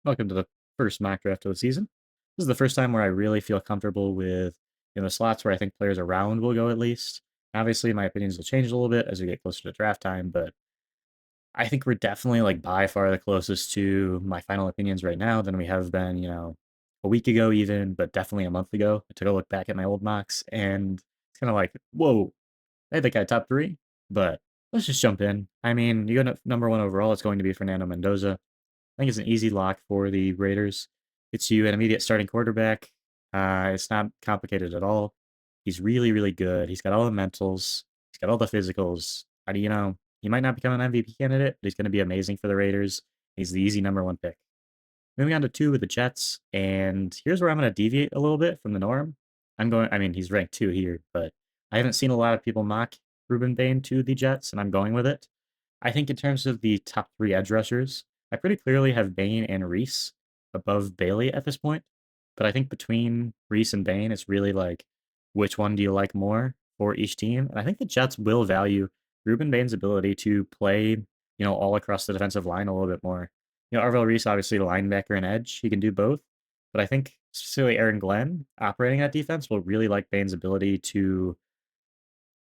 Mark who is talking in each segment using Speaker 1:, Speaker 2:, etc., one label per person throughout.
Speaker 1: Welcome to the first mock draft of the season. This is the first time where I really feel comfortable with the slots where I think players around will go at least. Obviously, my opinions will change a little bit as we get closer to draft time, but I think we're definitely like by far the closest to my final opinions right now than we have been, a week ago even, but definitely a month ago. I took a look back at my old mocks and it's kind of like, whoa, I had that guy top three, but let's just jump in. I mean, you go number one overall, it's going to be Fernando Mendoza. I think it's an easy lock for the Raiders. It's you an immediate starting quarterback. It's not complicated at all. He's really, really good. He's got all the mentals. He's got all the physicals. How do you know? He might not become an MVP candidate, but he's going to be amazing for the Raiders. He's the easy number one pick. Moving on to two with the Jets, and here's where I'm going to deviate a little bit from the norm. I mean, he's ranked two here, but I haven't seen a lot of people mock Ruben Bain to the Jets, and I'm going with it. I think in terms of the top three edge rushers, I pretty clearly have Bain and Reese above Bailey at this point. But I think between Reese and Bain, it's really like which one do you like more for each team? And I think the Jets will value Ruben Bain's ability to play, all across the defensive line a little bit more. Arvell Reese, obviously, linebacker and edge. He can do both. But I think specifically Aaron Glenn operating that defense will really like Bain's ability to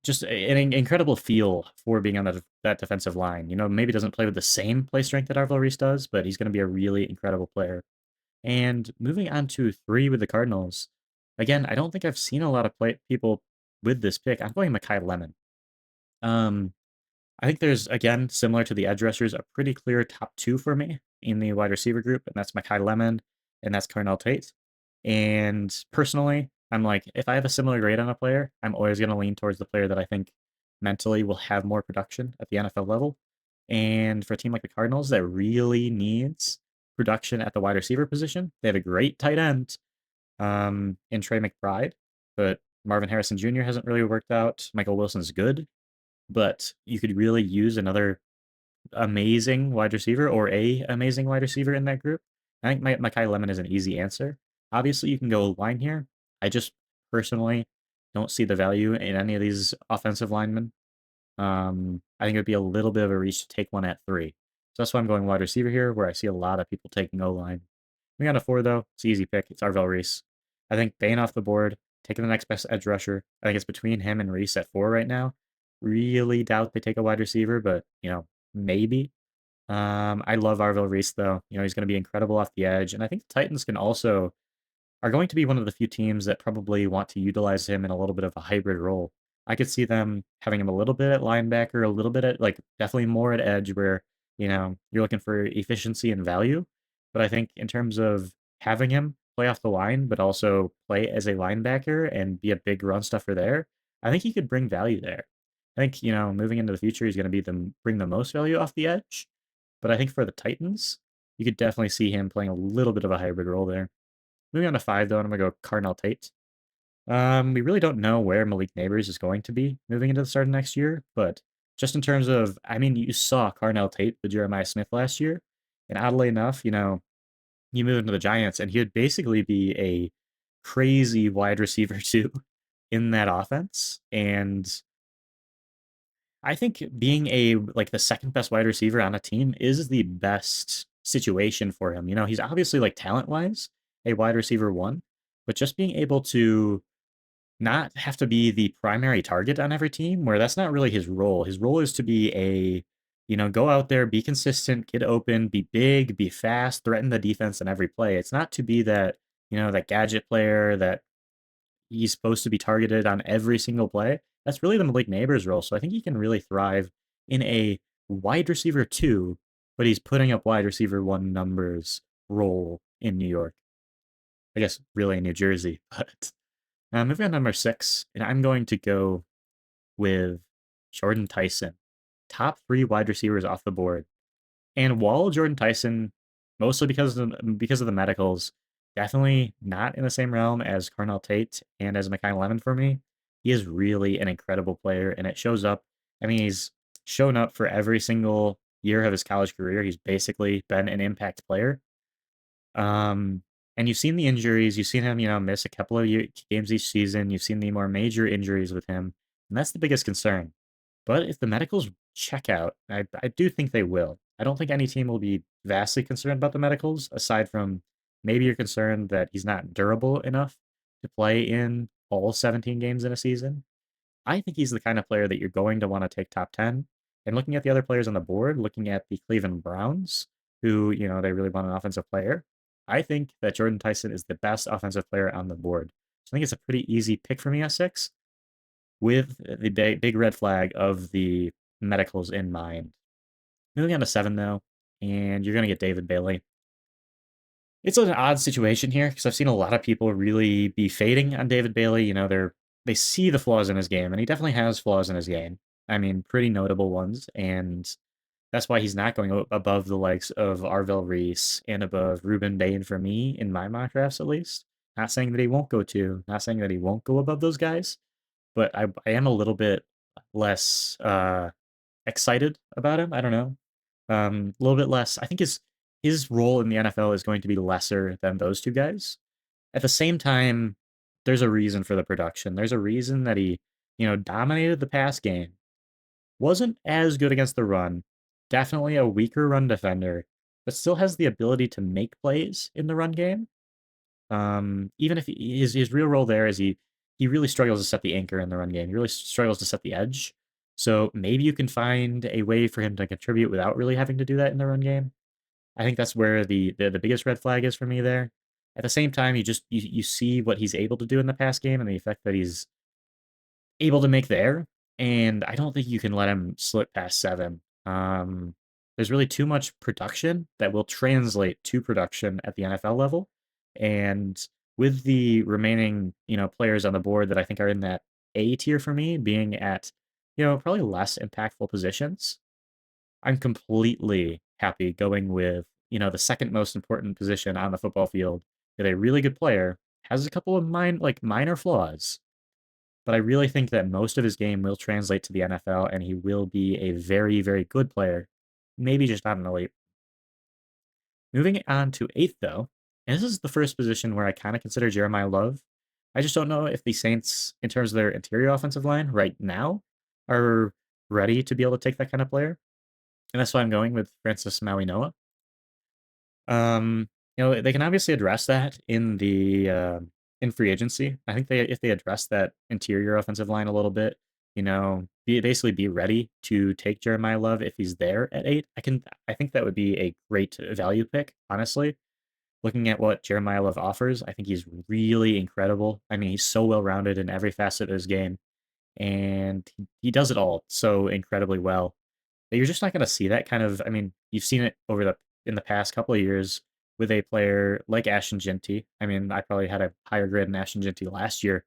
Speaker 1: just an incredible feel for being on that defensive line. Maybe doesn't play with the same play strength that Arvell Reese does, but he's going to be a really incredible player. And moving on to three with the Cardinals, again, I don't think I've seen a lot of people with this pick. I'm going Makai Lemon. Um, I think there's, again, similar to the edge rushers, a pretty clear top two for me in the wide receiver group, and that's Makai Lemon and that's Carnell Tate. And personally, I'm like, if I have a similar grade on a player, I'm always going to lean towards the player that I think mentally will have more production at the NFL level. And for a team like the Cardinals that really needs production at the wide receiver position, they have a great tight end in Trey McBride, but Marvin Harrison Jr. hasn't really worked out. Michael Wilson's good, but you could really use another amazing wide receiver or a amazing wide receiver in that group. I think Makai Lemon is an easy answer. Obviously, you can go line here. I just personally don't see the value in any of these offensive linemen. I think it would be a little bit of a reach to take one at three. So that's why I'm going wide receiver here, where I see a lot of people taking O line. We got a four though. It's an easy pick. It's Arvell Reese. I think Bain off the board, taking the next best edge rusher. I think it's between him and Reese at four right now. Really doubt they take a wide receiver, but maybe. I love Arvell Reese though. He's going to be incredible off the edge, and I think the Titans are going to be one of the few teams that probably want to utilize him in a little bit of a hybrid role. I could see them having him a little bit at linebacker, a little bit at like definitely more at edge where, you're looking for efficiency and value. But I think in terms of having him play off the line, but also play as a linebacker and be a big run stuffer there, I think he could bring value there. I think, moving into the future, he's going to bring the most value off the edge. But I think for the Titans, you could definitely see him playing a little bit of a hybrid role there. Moving on to five, though, and I'm going to go Carnell Tate. We really don't know where Malik Neighbors is going to be moving into the start of next year, but just in terms of, I mean, you saw Carnell Tate with Jeremiah Smith last year, and oddly enough, you move into the Giants, and he would basically be a crazy wide receiver too in that offense. And I think being like the second best wide receiver on a team is the best situation for him. He's obviously like talent wise a wide receiver one, but just being able to not have to be the primary target on every team, where that's not really his role. His role is to be go out there, be consistent, get open, be big, be fast, threaten the defense in every play. It's not to be that, that gadget player that he's supposed to be targeted on every single play. That's really the Malik Neighbors role. So I think he can really thrive in a wide receiver two, but he's putting up wide receiver one numbers role in New York. I guess really in New Jersey, but moving on to number six, and I'm going to go with Jordan Tyson. Top three wide receivers off the board. And while Jordan Tyson, mostly because of the medicals, definitely not in the same realm as Carnell Tate and as Makai Lemon for me, he is really an incredible player, and it shows up. I mean, he's shown up for every single year of his college career. He's basically been an impact player. And you've seen the injuries. You've seen him, miss a couple of games each season. You've seen the more major injuries with him, and that's the biggest concern. But if the medicals check out, I do think they will. I don't think any team will be vastly concerned about the medicals, aside from maybe you're concerned that he's not durable enough to play in all 17 games in a season. I think he's the kind of player that you're going to want to take top 10. And looking at the other players on the board, looking at the Cleveland Browns, who, they really want an offensive player, I think that Jordan Tyson is the best offensive player on the board. So I think it's a pretty easy pick for me at 6 with the big red flag of the medicals in mind. Moving on to 7, though, and you're going to get David Bailey. It's an odd situation here because I've seen a lot of people really be fading on David Bailey. They see the flaws in his game, and he definitely has flaws in his game. I mean, pretty notable ones, and that's why he's not going above the likes of Arvell Reese and above Ruben Bain for me in my mock drafts at least. Not saying that he won't not saying that he won't go above those guys, but I am a little bit less excited about him. I don't know. A little bit less. I think his role in the NFL is going to be lesser than those two guys. At the same time, there's a reason for the production. There's a reason that he, dominated the pass game. Wasn't as good against the run. Definitely a weaker run defender, but still has the ability to make plays in the run game. Even if his real role there is he really struggles to set the anchor in the run game. He really struggles to set the edge. So maybe you can find a way for him to contribute without really having to do that in the run game. I think that's where the biggest red flag is for me there. At the same time, you see what he's able to do in the pass game and the effect that he's able to make there. And I don't think you can let him slip past 7. There's really too much production that will translate to production at the NFL level. And with the remaining, players on the board that I think are in that A tier for me, being at, probably less impactful positions, I'm completely happy going with, the second most important position on the football field with a really good player, has a couple of minor flaws, but I really think that most of his game will translate to the NFL and he will be a very, very good player. Maybe just not an elite. Moving on to 8th, though, and this is the first position where I kind of consider Jeremiah Love. I just don't know if the Saints, in terms of their interior offensive line right now, are ready to be able to take that kind of player. And that's why I'm going with Francis Maui-Noah. They can obviously address that in free agency. I think if they address that interior offensive line a little bit, basically be ready to take Jeremiah Love if he's there at 8. I think that would be a great value pick, honestly. Looking at what Jeremiah Love offers, I think he's really incredible. I mean, he's so well rounded in every facet of his game, and he does it all so incredibly well. You're just not going to see that kind of. I mean, you've seen it in the past couple of years with a player like Ashton Jeanty. I mean, I probably had a higher grade than Ashton Jeanty last year,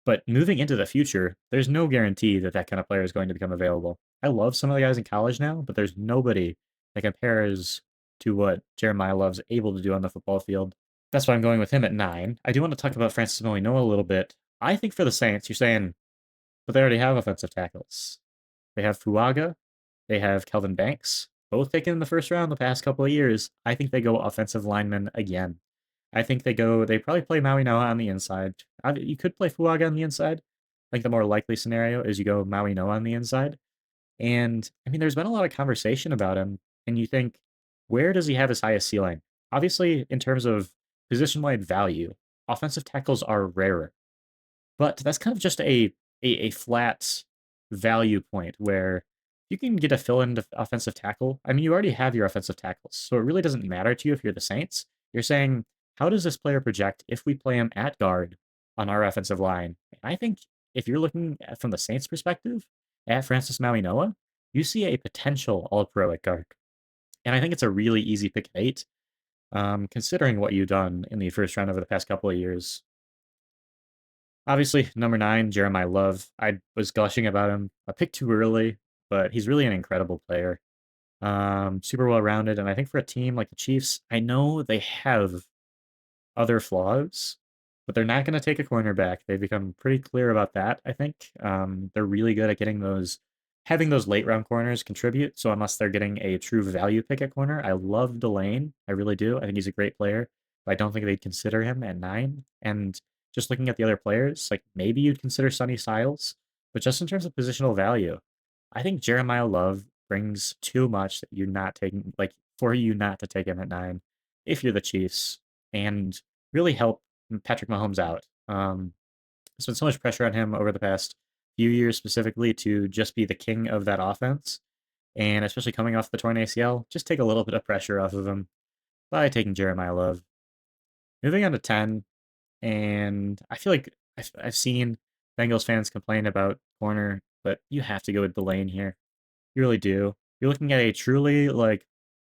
Speaker 1: but moving into the future, there's no guarantee that that kind of player is going to become available. I love some of the guys in college now, but there's nobody that compares to what Jeremiah Love's able to do on the football field. That's why I'm going with him at 9. I do want to talk about Francis Noah a little bit. I think for the Saints, you're saying, but they already have offensive tackles. They have Fuaga. They have Kelvin Banks, both taken in the first round the past couple of years. I think they go offensive lineman again. I think they probably play Maui Noah on the inside. You could play Fuaga on the inside. I think the more likely scenario is you go Maui Noah on the inside. And I mean, there's been a lot of conversation about him, and you think, where does he have his highest ceiling? Obviously, in terms of position wide value, offensive tackles are rarer. But that's kind of just a flat value point where you can get a fill-in offensive tackle. I mean, you already have your offensive tackles, so it really doesn't matter to you if you're the Saints. You're saying, how does this player project if we play him at guard on our offensive line? And I think if you're looking at, from the Saints' perspective at Francis Maui-Noah, you see a potential All-Pro at guard. And I think it's a really easy pick at 8, considering what you've done in the first round over the past couple of years. Obviously, number 9, Jeremiah Love. I was gushing about him a pick too early, but he's really an incredible player. Super well rounded, and I think for a team like the Chiefs, I know they have other flaws, but they're not going to take a cornerback. They've become pretty clear about that. I think they're really good at having those late round corners contribute. So unless they're getting a true value pick at corner, I love Delane. I really do. I think he's a great player, but I don't think they'd consider him at 9. And just looking at the other players, like maybe you'd consider Sonny Styles, but just in terms of positional value, I think Jeremiah Love brings too much that you're not taking. Like for you not to take him at 9 if you're the Chiefs and really help Patrick Mahomes out. There's been so much pressure on him over the past few years specifically to just be the king of that offense. And especially coming off the torn ACL, just take a little bit of pressure off of him by taking Jeremiah Love. Moving on to 10, and I feel like I've seen Bengals fans complain about corner, but you have to go with Delane here. You really do. You're looking at a truly like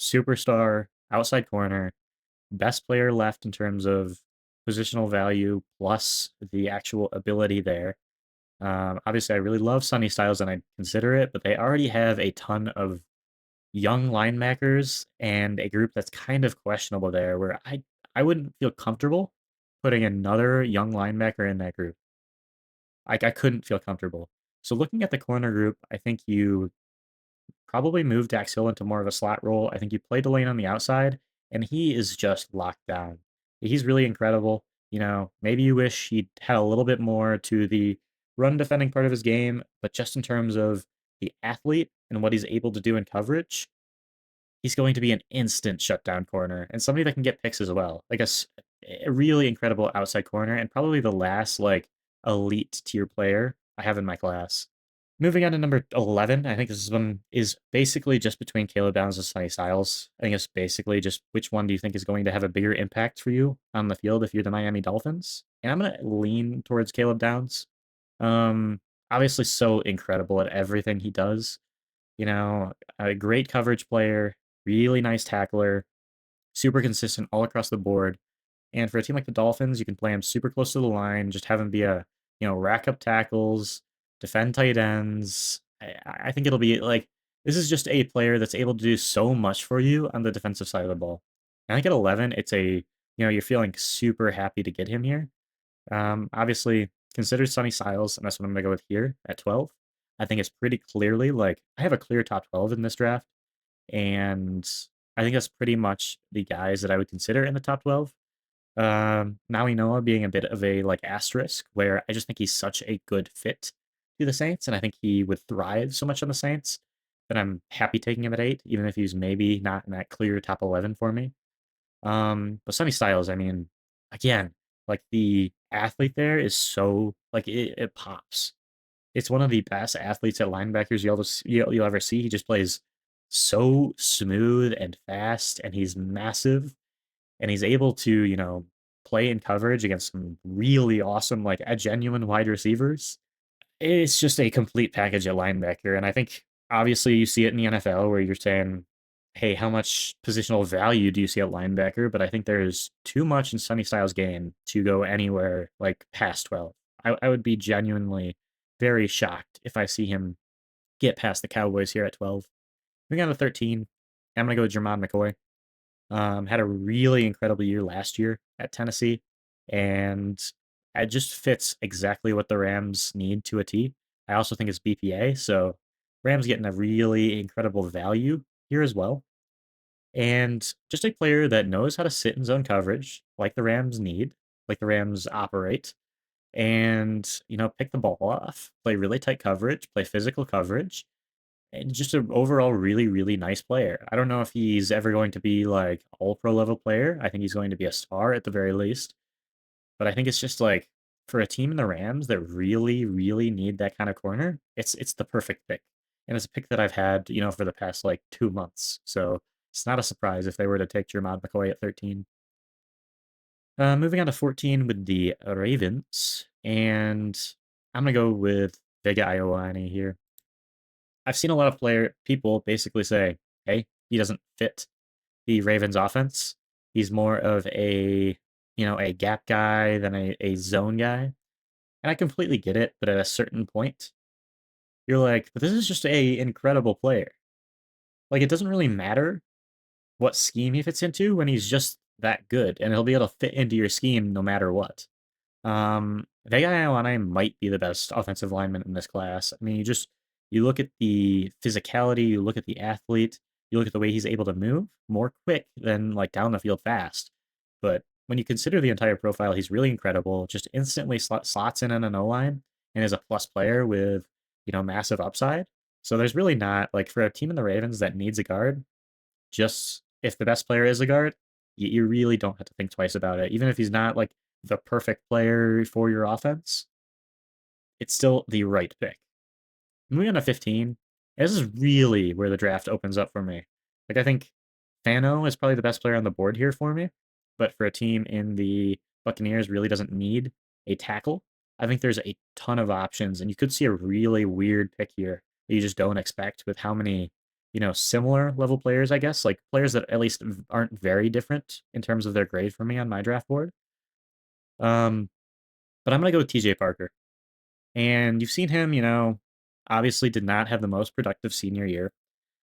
Speaker 1: superstar outside corner, best player left in terms of positional value plus the actual ability there. Obviously, I really love Sonny Styles and I consider it, but they already have a ton of young linebackers and a group that's kind of questionable there, where I wouldn't feel comfortable putting another young linebacker in that group. I couldn't feel comfortable. So looking at the corner group, I think you probably move Dax Hill into more of a slot role. I think you play Delane on the outside, and he is just locked down. He's really incredible. Maybe you wish he had a little bit more to the run defending part of his game, but just in terms of the athlete and what he's able to do in coverage, he's going to be an instant shutdown corner and somebody that can get picks as well. Like a really incredible outside corner and probably the last like elite tier player I have in my class. Moving on to number 11, I think this one is basically just between Caleb Downs and Sonny Styles. I think it's basically just which one do you think is going to have a bigger impact for you on the field if you're the Miami Dolphins? And I'm going to lean towards Caleb Downs. Um, Obviously so incredible at everything he does. A great coverage player, really nice tackler, super consistent all across the board. And for a team like the Dolphins, you can play him super close to the line, just have him be rack up tackles, defend tight ends. I think it'll be like, this is just a player that's able to do so much for you on the defensive side of the ball. I think at 11, you're feeling super happy to get him here. Obviously, consider Sonny Styles, and that's what I'm going to go with here at 12. I think it's pretty clearly like I have a clear top 12 in this draft, and I think that's pretty much the guys that I would consider in the top 12. Maui Noah being a bit of a like asterisk, where I just think he's such a good fit to the Saints, and I think he would thrive so much on the Saints that I'm happy taking him at 8, even if he's maybe not in that clear top 11 for me. But Sonny Styles, I mean, again, like the athlete there is so like it pops. It's one of the best athletes at linebackers you'll ever see. He just plays so smooth and fast, and he's massive, and he's able to play in coverage against some really awesome like a genuine wide receivers. It's just a complete package at linebacker, and I think obviously you see it in the NFL where you're saying, "Hey, how much positional value do you see at linebacker?" But I think there's too much in Sonny Styles' game to go anywhere like past 12. I would be genuinely very shocked if I see him get past the Cowboys here at 12. Moving on to 13, I'm gonna go with Jermon McCoy. Had a really incredible year last year at Tennessee, and it just fits exactly what the Rams need to a T. I also think it's BPA, so Rams getting a really incredible value here as well. And just a player that knows how to sit in zone coverage, like the Rams need, like the Rams operate, and pick the ball off, play really tight coverage, play physical coverage, and just an overall really, really nice player. I don't know if he's ever going to be like all pro level player. I think he's going to be a star at the very least. But I think it's just like for a team in the Rams that really, really need that kind of corner, it's the perfect pick. And it's a pick that I've had, for the past like 2 months. So it's not a surprise if they were to take Jermod McCoy at 13. Moving on to 14 with the Ravens. And I'm gonna go with Vega Iowani here. I've seen a lot of people basically say, "Hey, he doesn't fit the Ravens offense. He's more of a gap guy than a zone guy." And I completely get it, but at a certain point, you're like, "But this is just a incredible player." Like it doesn't really matter what scheme he fits into when he's just that good, and he'll be able to fit into your scheme no matter what. Vega Ioane might be the best offensive lineman in this class. I mean, you look at the physicality, you look at the athlete, you look at the way he's able to move more quick than like down the field fast. But when you consider the entire profile, he's really incredible. Just instantly slots in an O line and is a plus player with massive upside. So there's really not like for a team in the Ravens that needs a guard, just if the best player is a guard, you really don't have to think twice about it. Even if he's not like the perfect player for your offense, it's still the right pick. Moving on to 15, this is really where the draft opens up for me. Like, I think Fano is probably the best player on the board here for me, but for a team in the Buccaneers really doesn't need a tackle. I think there's a ton of options, and you could see a really weird pick here that you just don't expect with how many, similar level players, I guess, like players that at least aren't very different in terms of their grade for me on my draft board. Um, but I'm gonna go with TJ Parker. And you've seen him, obviously did not have the most productive senior year,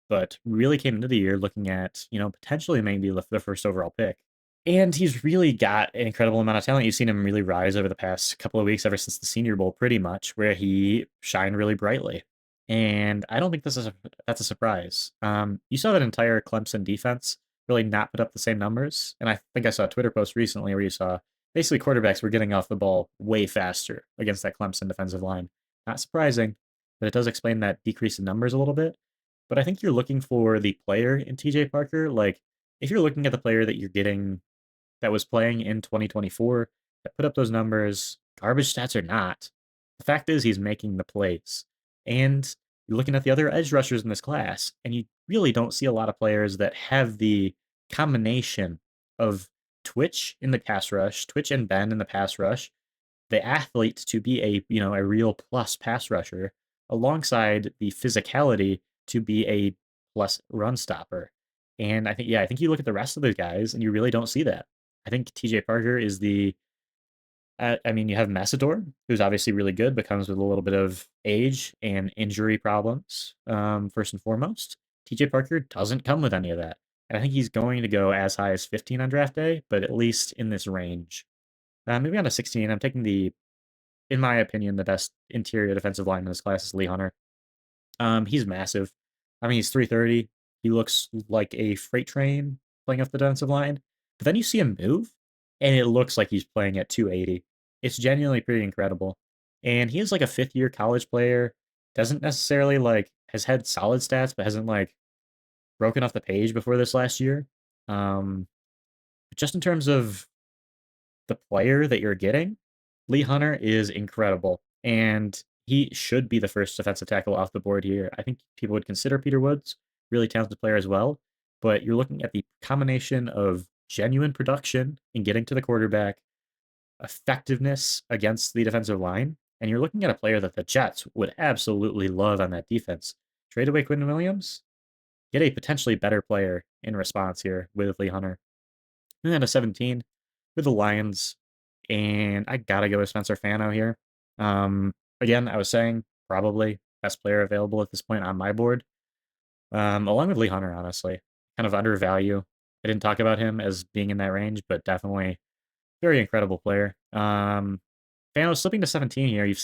Speaker 1: but really came into the year looking at, potentially maybe the first overall pick. And he's really got an incredible amount of talent. You've seen him really rise over the past couple of weeks, ever since the Senior Bowl, pretty much, where he shined really brightly. And I don't think that's a surprise. You saw that entire Clemson defense really not put up the same numbers. And I think I saw a Twitter post recently where you saw basically quarterbacks were getting off the ball way faster against that Clemson defensive line. Not surprising, but it does explain that decrease in numbers a little bit. But I think you're looking for the player in TJ Parker. Like, if you're looking at the player that you're getting that was playing in 2024 that put up those numbers, garbage stats or not, the fact is he's making the plays. And you're looking at the other edge rushers in this class, and you really don't see a lot of players that have the combination of twitch in the pass rush, twitch and bend in the pass rush, the athlete to be a real plus pass rusher, alongside the physicality to be a plus run stopper. And I think you look at the rest of those guys and you really don't see that. I think TJ Parker is you have Massador, who's obviously really good, but comes with a little bit of age and injury problems, first and foremost. TJ Parker doesn't come with any of that. And I think he's going to go as high as 15 on draft day, but at least in this range. Moving on to 16, I'm taking in my opinion, the best interior defensive lineman in this class is Lee Hunter. He's massive. I mean, he's 330. He looks like a freight train playing off the defensive line. But then you see him move, and it looks like he's playing at 280. It's genuinely pretty incredible. And he is like a fifth year college player. Doesn't necessarily has had solid stats, but hasn't broken off the page before this last year. Just in terms of the player that you're getting, Lee Hunter is incredible. And he should be the first defensive tackle off the board here. I think people would consider Peter Woods really talented player as well, but you're looking at the combination of genuine production in getting to the quarterback, effectiveness against the defensive line, and you're looking at a player that the Jets would absolutely love on that defense. Trade away Quinn Williams, get a potentially better player in response here with Lee Hunter. And then a 17 with the Lions, and I gotta go with Spencer Fano here. Again, I was saying probably best player available at this point on my board, along with Lee Hunter, honestly. Kind of undervalue. I didn't talk about him as being in that range, but definitely very incredible player. Fano slipping to 17 here. I've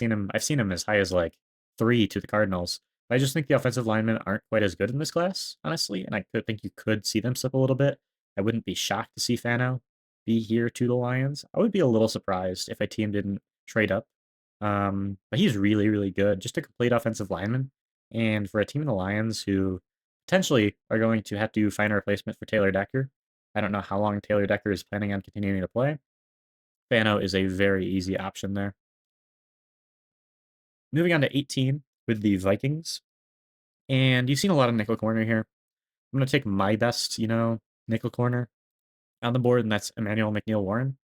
Speaker 1: seen him as high as like 3 to the Cardinals. I just think the offensive linemen aren't quite as good in this class, honestly, and I could think you could see them slip a little bit. I wouldn't be shocked to see Fano be here to the Lions. I would be a little surprised if a team didn't trade up. But he's really, really good. Just a complete offensive lineman. And for a team in the Lions who potentially are going to have to find a replacement for Taylor Decker, I don't know how long Taylor Decker is planning on continuing to play. Fano is a very easy option there. Moving on to 18 with the Vikings. And you've seen a lot of nickel corner here. I'm going to take my best, nickel corner on the board, and that's Emmanuel McNeil Warren.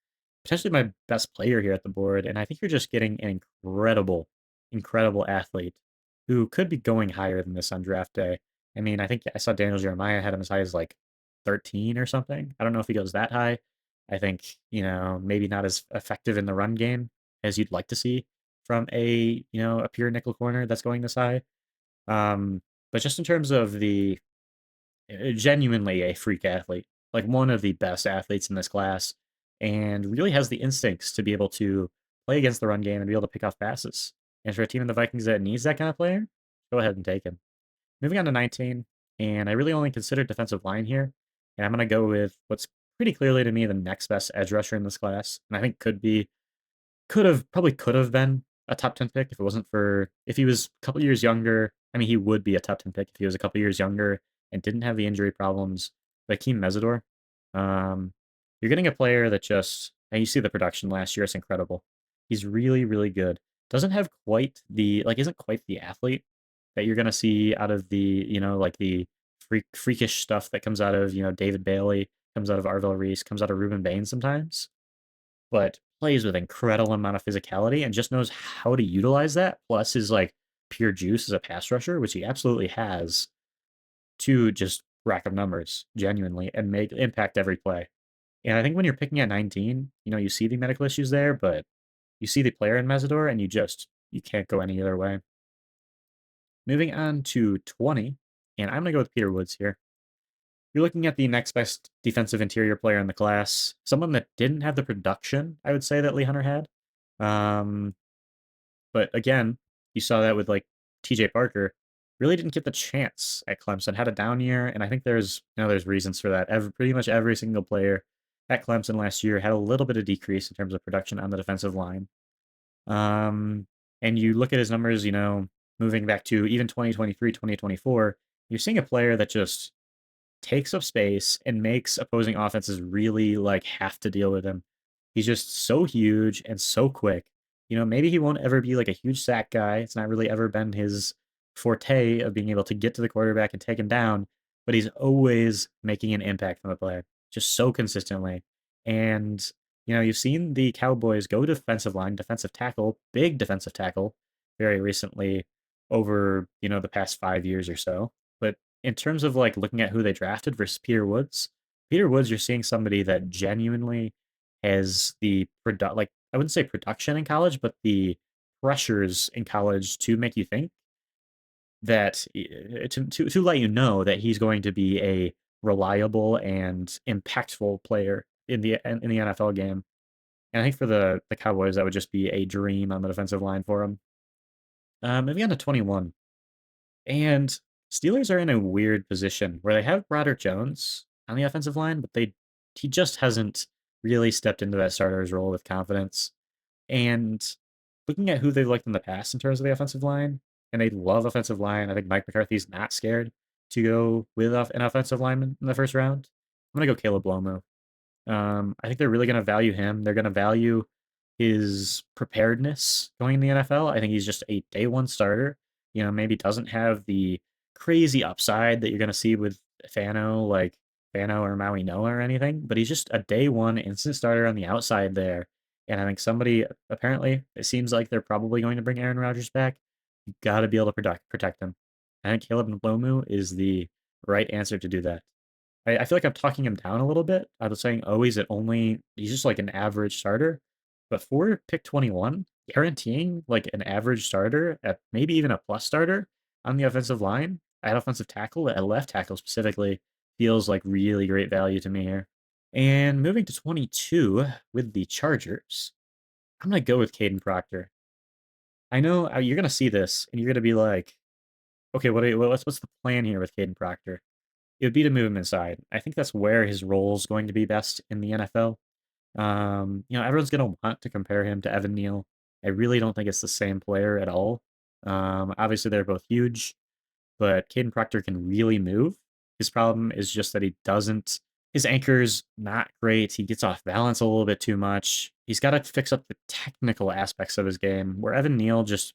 Speaker 1: Potentially my best player here at the board, and I think you're just getting an incredible, incredible athlete who could be going higher than this on draft day. I mean, I think I saw Daniel Jeremiah had him as high as like 13 or something. I don't know if he goes that high. I think, maybe not as effective in the run game as you'd like to see from a pure nickel corner that's going this high. But just in terms of the genuinely a freak athlete, like one of the best athletes in this class, and really has the instincts to be able to play against the run game and be able to pick off passes. And for a team in the Vikings that needs that kind of player, go ahead and take him. Moving on to 19, and I really only consider defensive line here, and I'm going to go with what's pretty clearly to me the next best edge rusher in this class, and I think probably could have been a top 10 pick if he was a couple years younger. I mean, he would be a top 10 pick if he was a couple years younger and didn't have the injury problems. Akeem Mesidor. Um, you're getting a player that just, and you see the production last year, it's incredible. He's really, really good. Doesn't have quite the, like, isn't quite the athlete that you're going to see out of the, like the freakish stuff that comes out of, David Bailey, comes out of Arvell Reese, comes out of Ruben Bain sometimes, but plays with incredible amount of physicality and just knows how to utilize that. Plus his like pure juice as a pass rusher, which he absolutely has, to just rack up numbers genuinely and make impact every play. And I think when you're picking at 19, you see the medical issues there, but you see the player in Mesidor and you can't go any other way. Moving on to 20, and I'm going to go with Peter Woods here. You're looking at the next best defensive interior player in the class, someone that didn't have the production, I would say, that Lee Hunter had. Um, but again, you saw that with like TJ Parker, really didn't get the chance at Clemson, had a down year, and I think there's reasons for that. Pretty much every single player at Clemson last year had a little bit of decrease in terms of production on the defensive line. Um, and you look at his numbers, moving back to even 2023, 2024, you're seeing a player that just takes up space and makes opposing offenses really like have to deal with him. He's just so huge and so quick. Maybe he won't ever be like a huge sack guy. It's not really ever been his forte of being able to get to the quarterback and take him down, but he's always making an impact on the player just so consistently. And you've seen the Cowboys go defensive line, defensive tackle, big defensive tackle very recently over, the past 5 years or so. But in terms of like looking at who they drafted versus Peter Woods, you're seeing somebody that genuinely has the like I wouldn't say production in college, but the pressures in college to make you think that to let you know that he's going to be a reliable and impactful player in the NFL game. And I think for the Cowboys, that would just be a dream on the defensive line for him. Moving on to 21. And Steelers are in a weird position where they have Broderick Jones on the offensive line, but he just hasn't really stepped into that starter's role with confidence. And looking at who they've liked in the past in terms of the offensive line, and they love offensive line. I think Mike McCarthy's not scared to go with an offensive lineman in the first round. I'm gonna go Caleb Lomu. I think they're really going to value him. They're going to value his preparedness going in the NFL. I think he's just a day one starter. Maybe doesn't have the crazy upside that you're going to see with like Fano or Maui Noah or anything, but he's just a day one instant starter on the outside there. And I think apparently, it seems like they're probably going to bring Aaron Rodgers back. You got to be able to protect him. I think Caleb Lomu is the right answer to do that. I feel like I'm talking him down a little bit. I was saying, oh, he's just like an average starter. But for pick 21, guaranteeing like an average starter at maybe even a plus starter on the offensive line, at offensive tackle, at left tackle specifically, feels like really great value to me here. And moving to 22 with the Chargers, I'm going to go with Caden Proctor. I know you're going to see this and you're going to be like, okay, what's the plan here with Caden Proctor? It would be to move him inside. I think that's where his role is going to be best in the NFL. Everyone's going to want to compare him to Evan Neal. I really don't think it's the same player at all. Obviously, they're both huge, but Caden Proctor can really move. His problem is just that his anchor's not great. He gets off balance a little bit too much. He's got to fix up the technical aspects of his game, where Evan Neal just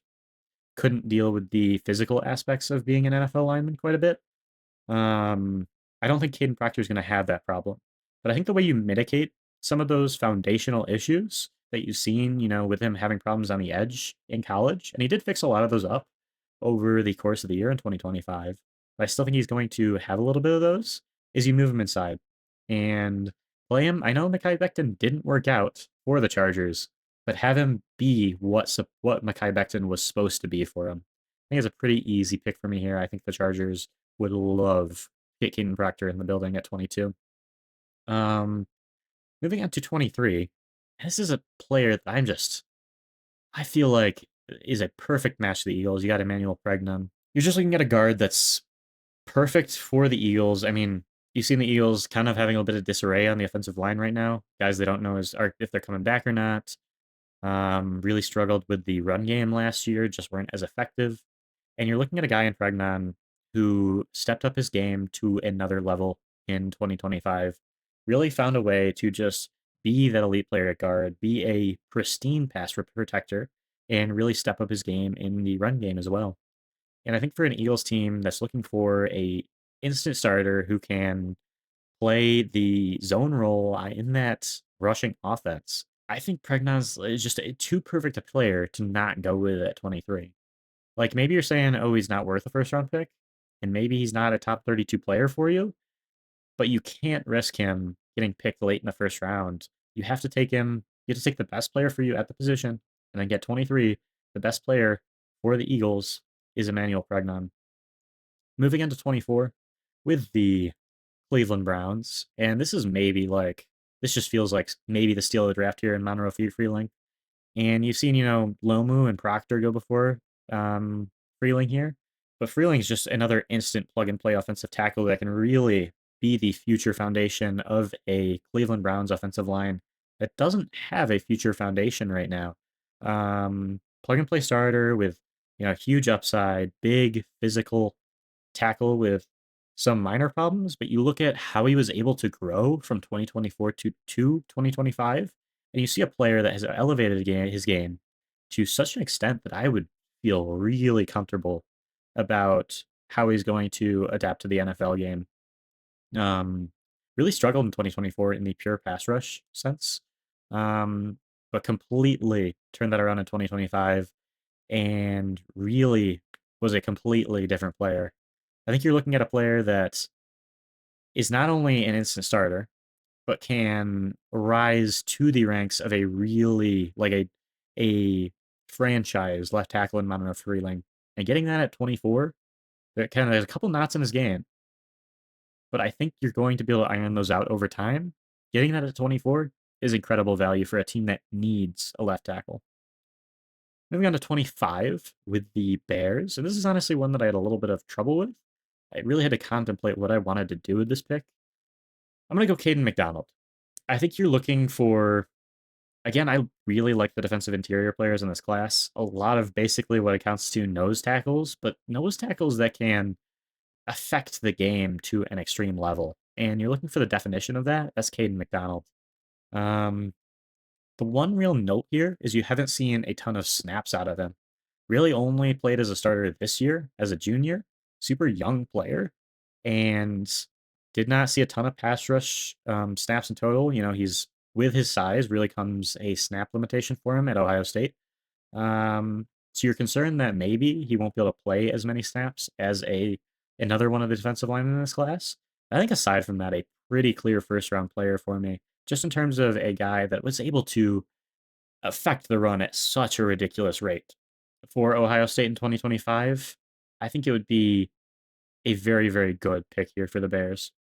Speaker 1: couldn't deal with the physical aspects of being an NFL lineman quite a bit. I don't think Caden Proctor is going to have that problem. But I think the way you mitigate some of those foundational issues that you've seen, with him having problems on the edge in college, and he did fix a lot of those up over the course of the year in 2025, but I still think he's going to have a little bit of those, is you move him inside and play him. I know Mekhi Becton didn't work out for the Chargers, but have him be what Mekhi Becton was supposed to be for him. I think it's a pretty easy pick for me here. I think the Chargers would love get Caden Proctor in the building at 22. Um, moving on to 23. This is a player that I feel like is a perfect match to the Eagles. You got Emmanuel Pregnon. You're just looking at a guard that's perfect for the Eagles. I mean, you've seen the Eagles kind of having a bit of disarray on the offensive line right now. Guys they don't know if they're coming back or not. Really struggled with the run game last year, just weren't as effective. And you're looking at a guy in Pregnon who stepped up his game to another level. in 2025. Really found a way to just be that elite player at guard, be a pristine protector, and really step up his game in the run game as well. And I think for an Eagles team that's looking for a instant starter who can play the zone role in that rushing offense, I think Pregnaz is just too perfect a player to not go with at 23. Like maybe you're saying, oh, he's not worth a first round pick, and maybe he's not a top 32 player for you, but you can't risk him getting picked late in the first round. You have to take him, you have to take the best player for you at the position, and then get 23. The best player for the Eagles is Emmanuel Pregnon. Moving into 24 with the Cleveland Browns, and this is maybe like, this just feels like maybe the steal of the draft here in Monroe Freeling. And you've seen, Lomu and Proctor go before Freeling here. But Freeling is just another instant plug and play offensive tackle that can really be the future foundation of a Cleveland Browns offensive line that doesn't have a future foundation right now. Plug and play starter with, huge upside, big physical tackle with some minor problems, but you look at how he was able to grow from 2024 to 2025, and you see a player that has elevated his game to such an extent that I would feel really comfortable about how he's going to adapt to the NFL game. Um, really struggled in 2024 in the pure pass rush sense, um, but completely turned that around in 2025 and really was a completely different player. I think you're looking at a player that is not only an instant starter, but can rise to the ranks of a really like a franchise left tackle in Monroe Freeling. And getting that at 24, that kind of has a couple knots in his game, but I think you're going to be able to iron those out over time. Getting that at 24 is incredible value for a team that needs a left tackle. Moving on to 25 with the Bears, and this is honestly one that I had a little bit of trouble with. I really had to contemplate what I wanted to do with this pick. I'm going to go Caden McDonald. I think you're looking for, again, I really like the defensive interior players in this class. A lot of basically what accounts to nose tackles, but nose tackles that can affect the game to an extreme level. And you're looking for the definition of that. That's Caden McDonald. Um, the one real note here is you haven't seen a ton of snaps out of him. Really only played as a starter this year as a junior, super young player, and did not see a ton of pass rush snaps in total. He's with his size really comes a snap limitation for him at Ohio State. So you're concerned that maybe he won't be able to play as many snaps as another one of the defensive linemen in this class. I think aside from that, a pretty clear first round player for me, just in terms of a guy that was able to affect the run at such a ridiculous rate. For Ohio State in 2025, I think it would be a very, very good pick here for the Bears.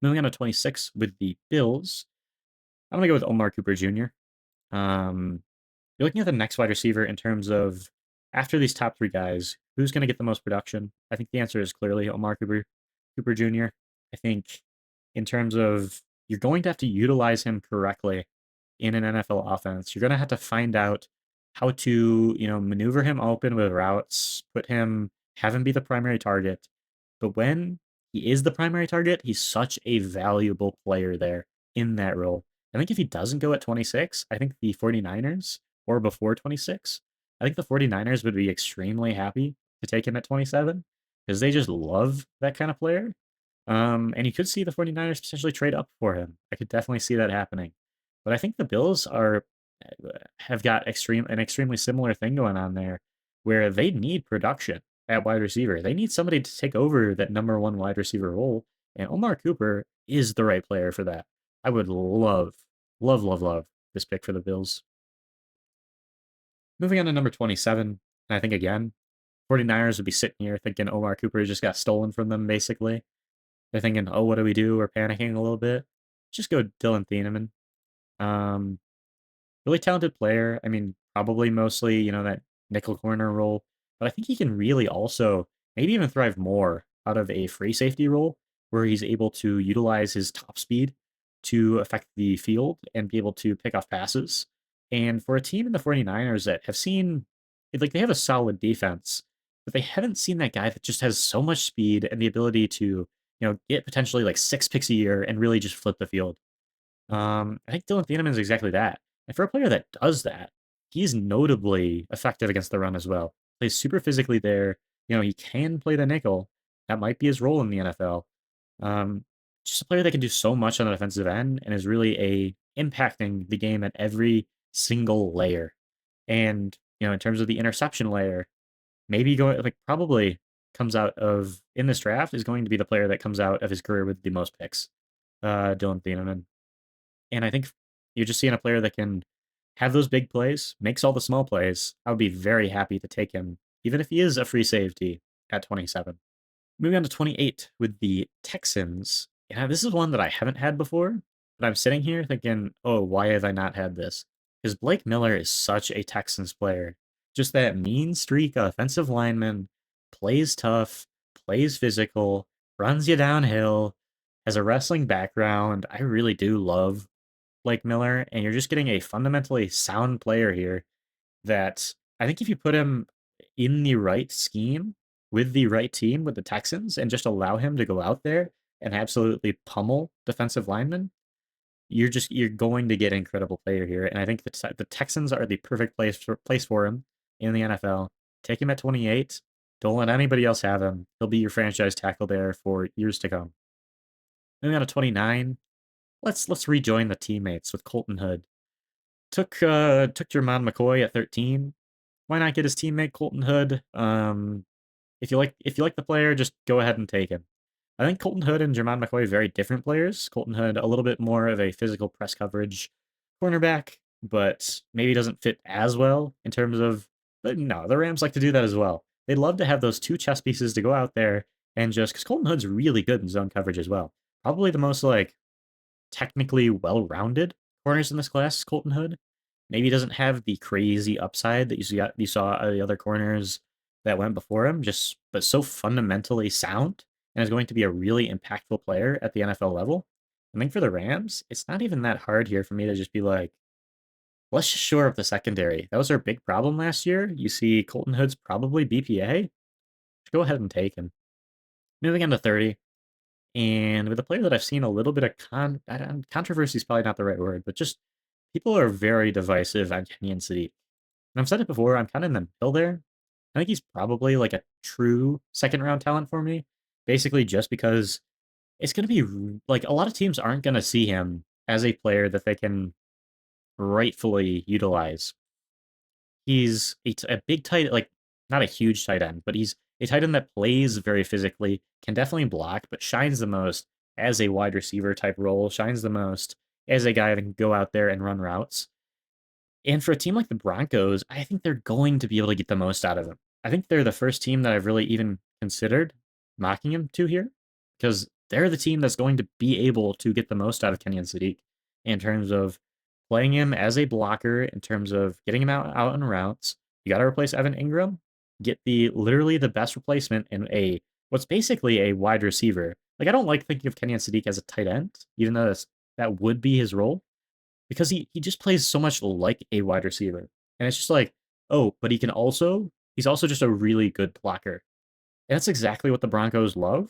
Speaker 1: Moving on to 26 with the Bills, I'm going to go with Omar Cooper Jr. You're looking at the next wide receiver in terms of after these top three guys, who's going to get the most production? I think the answer is clearly Omar Cooper Jr. I think in terms of you're going to have to utilize him correctly in an NFL offense. You're going to have to find out how to, maneuver him open with routes, have him be the primary target. But when he is the primary target, he's such a valuable player there in that role. I think if he doesn't go at 26, I think the 49ers, or before 26, I think the 49ers would be extremely happy to take him at 27 because they just love that kind of player. And you could see the 49ers potentially trade up for him. I could definitely see that happening. But I think the Bills have got an extremely similar thing going on there where they need production at wide receiver. They need somebody to take over that number one wide receiver role, and Omar Cooper is the right player for that. I would love, love, love, love this pick for the Bills. Moving on to number 27, and I think again, 49ers would be sitting here thinking Omar Cooper just got stolen from them, basically. They're thinking, oh, what do we do? We're panicking a little bit. Just go Dylan Thieneman. Um, really talented player. I mean, probably mostly, that nickel corner role, but I think he can really also maybe even thrive more out of a free safety role where he's able to utilize his top speed to affect the field and be able to pick off passes. And for a team in the 49ers that have seen, like, they have a solid defense, but they haven't seen that guy that just has so much speed and the ability to get potentially like 6 picks a year and really just flip the field. I think Dylan Thieneman is exactly that. And for a player that does that, he's notably effective against the run as well. Plays super physically there. He can play the nickel. That might be his role in the NFL. Um, just a player that can do so much on the defensive end and is really impacting the game at every single layer. And in terms of the interception layer, maybe going like probably comes out of in this draft is going to be the player that comes out of his career with the most picks, Dylan Thieneman. And I think you're just seeing a player that can have those big plays, makes all the small plays. I would be very happy to take him, even if he is a free safety at 27. Moving on to 28 with the Texans. Yeah, this is one that I haven't had before, but I'm sitting here thinking, oh, why have I not had this? Because Blake Miller is such a Texans player. Just that mean streak offensive lineman, plays tough, plays physical, runs you downhill, has a wrestling background. I really do love Blake Miller, and you're just getting a fundamentally sound player here that I think if you put him in the right scheme with the right team with the Texans and just allow him to go out there and absolutely pummel defensive linemen, you're going to get an incredible player here. And I think the Texans are the perfect place for him in the NFL. Take him at 28. Don't let anybody else have him. He'll be your franchise tackle there for years to come. Moving on to 29. Let's rejoin the teammates with Colton Hood. Took Jermon McCoy at 13. Why not get his teammate Colton Hood? If you like the player, just go ahead and take him. I think Colton Hood and Jermon McCoy are very different players. Colton Hood a little bit more of a physical press coverage cornerback, but maybe doesn't fit as well in terms of. But no, the Rams like to do that as well. They'd love to have those two chess pieces to go out there and just because Colton Hood's really good in zone coverage as well. Probably the most like technically well-rounded corners in this class, Colton Hood. Maybe he doesn't have the crazy upside that you saw the other corners that went before him, just but so fundamentally sound and is going to be a really impactful player at the NFL level. I think for the Rams, it's not even that hard here for me to just be like, let's just shore up the secondary. That was our big problem last year. You see Colton Hood's probably BPA. Just go ahead and take him. Moving on to 30. And with a player that I've seen a little bit of controversy is probably not the right word, but just people are very divisive on Kenyan Sadiq. And I've said it before, I'm kind of in the middle there. I think he's probably like a true second round talent for me, basically just because it's going to be like a lot of teams aren't going to see him as a player that they can rightfully utilize. He's a big tight, like not a huge tight end, but he's a tight end that plays very physically, can definitely block, but shines the most as a wide receiver type role, shines the most as a guy that can go out there and run routes. And for a team like the Broncos, I think they're going to be able to get the most out of him. I think they're the first team that I've really even considered mocking him to here because they're the team that's going to be able to get the most out of Kenyan Sadiq in terms of playing him as a blocker, in terms of getting him out on routes. You got to replace Evan Ingram, get literally the best replacement in what's basically a wide receiver. Like I don't like thinking of Kenyan Sadiq as a tight end, even though that would be his role because he just plays so much like a wide receiver. And it's just like, oh, but he's also just a really good blocker. And that's exactly what the Broncos love.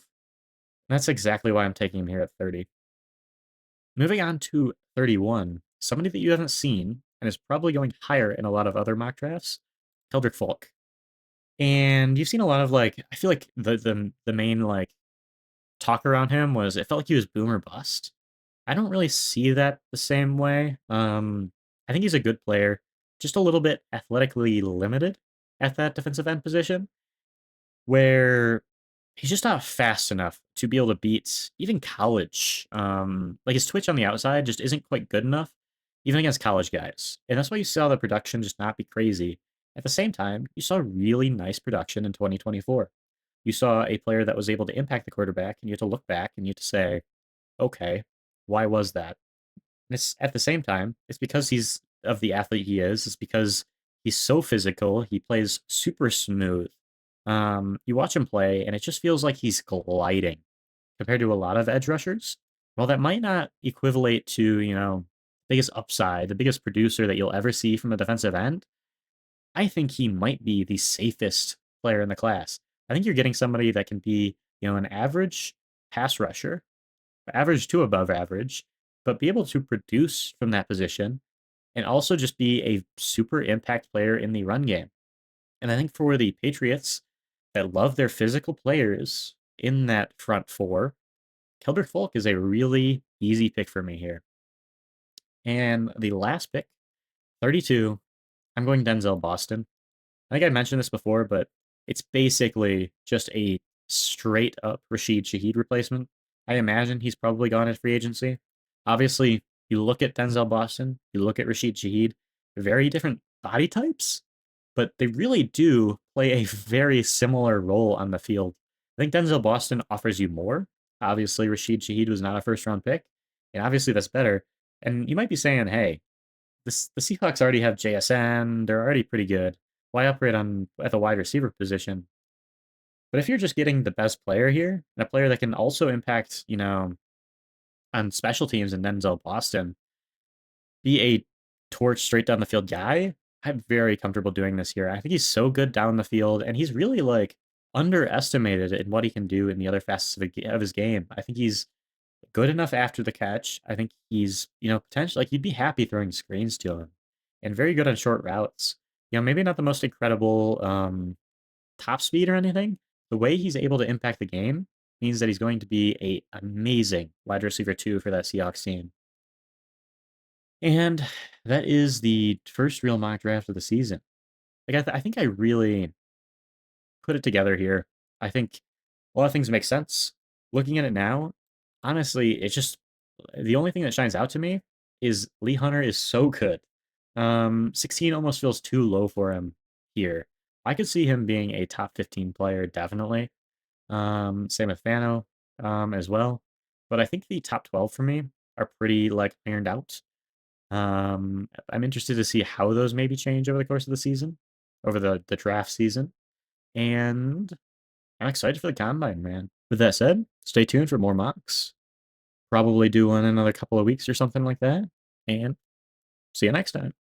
Speaker 1: And that's exactly why I'm taking him here at 30. Moving on to 31, somebody that you haven't seen and is probably going higher in a lot of other mock drafts, Keldrick Falk. And you've seen a lot of like, I feel like the main like talk around him was it felt like he was boomer bust. I don't really see that the same way. I think he's a good player, just a little bit athletically limited at that defensive end position, where he's just not fast enough to be able to beat even college. Like his twitch on the outside just isn't quite good enough, even against college guys. And that's why you saw the production just not be crazy. At the same time, you saw really nice production in 2024. You saw a player that was able to impact the quarterback, and you had to look back and you had to say, okay, why was that? And it's at the same time, it's because he's of the athlete he is. It's because he's so physical. He plays super smooth. You watch him play, and it just feels like he's gliding compared to a lot of edge rushers. While that might not equivalent to, biggest upside, the biggest producer that you'll ever see from a defensive end, I think he might be the safest player in the class. I think you're getting somebody that can be, an average pass rusher, average to above average, but be able to produce from that position and also just be a super impact player in the run game. And I think for the Patriots that love their physical players in that front four, Kelder Folk is a really easy pick for me here. And the last pick, 32, I'm going Denzel Boston. I think I mentioned this before, but it's basically just a straight up Rashid Shaheed replacement. I imagine he's probably gone at free agency. Obviously, you look at Denzel Boston, you look at Rashid Shaheed, very different body types, but they really do play a very similar role on the field. I think Denzel Boston offers you more. Obviously, Rashid Shaheed was not a first round pick, and obviously that's better. And you might be saying, hey, the Seahawks already have JSN. They're already pretty good. Why upgrade on at the wide receiver position? But if you're just getting the best player here, and a player that can also impact, on special teams and Denzel Boston, be a torch straight down the field guy, I'm very comfortable doing this here. I think he's so good down the field, and he's really like underestimated in what he can do in the other facets of his game. I think he's good enough after the catch. I think he's, potentially like you'd be happy throwing screens to him and very good on short routes. Maybe not the most incredible top speed or anything. The way he's able to impact the game means that he's going to be a amazing wide receiver two for that Seahawks team. And that is the first real mock draft of the season. Like I think I really put it together here. I think a lot of things make sense. Looking at it now, honestly, it's just the only thing that shines out to me is Lee Hunter is so good. 16 almost feels too low for him here. I could see him being a top 15 player, definitely. Same with Fano, as well. But I think the top 12 for me are pretty like ironed out. I'm interested to see how those maybe change over the course of the season, over the draft season. And I'm excited for the combine, man. With that said, stay tuned for more mocks. Probably do one in another couple of weeks or something like that. And see you next time.